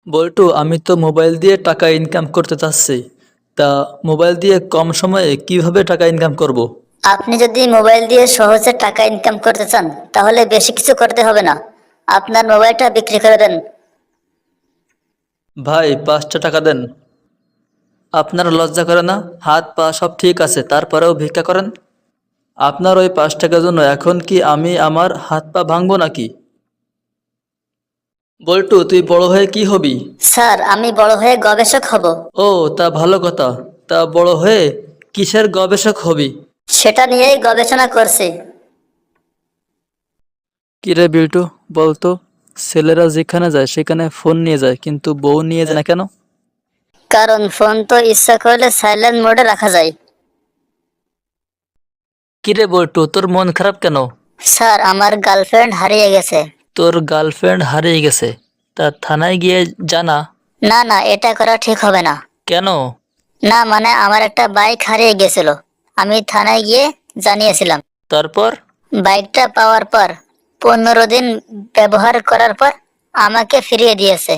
বল্টু, আমি তো মোবাইল দিয়ে টাকা ইনকাম করতে চাচ্ছি। তা মোবাইল দিয়ে কম সময়ে কিভাবে টাকা ইনকাম করব। আপনি যদি মোবাইল দিয়ে সহজে টাকা ইনকাম করতে চান তাহলে বেশি কিছু করতে হবে না। আপনার মোবাইলটা বিক্রি করে দেন। ভাই, 5টা টাকা দেন। আপনার লজ্জা করে না? হাত পা সব ঠিক আছে, তারপরেও ভিক্ষা করেন? আপনার ওই 5 টাকার জন্য এখন কি আমি আমার হাত পা ভাঙবো নাকি? বল্টু, তুই বড় হয়ে কি হবি? স্যার, আমি বড় হয়ে গবেষক হব। ও, তা ভালো কথা। তা বড় হয়ে কিসের গবেষক হবি? সেটা নিয়েই গবেষণা করছি। কিরে বিল্টু, বলতো, ছেলেরা যেখানে যায় সেখানে ফোন নিয়ে যায় কিন্তু বউ নিয়ে যায় না কেন? কারণ ফোন তো ইচ্ছা করলে সাইলেন্ট মোডে রাখা যায়। কিরে বল্টু, তোর মন খারাপ কেন? স্যার, আমার গার্লফ্রেন্ড হারিয়ে গেছে। তোর গার্লফ্রেন্ড হারিয়ে গেছে? তা থানায় গিয়ে জানা। না না, এটা করা ঠিক হবে না। কেন? না মানে আমার একটা বাইক হারিয়ে গেছিল, আমি থানায় গিয়ে জানিয়েছিলাম। তারপর? বাইকটা পাওয়ার পর 15 দিন ব্যবহার করার পর আমাকে ফিরিয়ে দিয়েছে।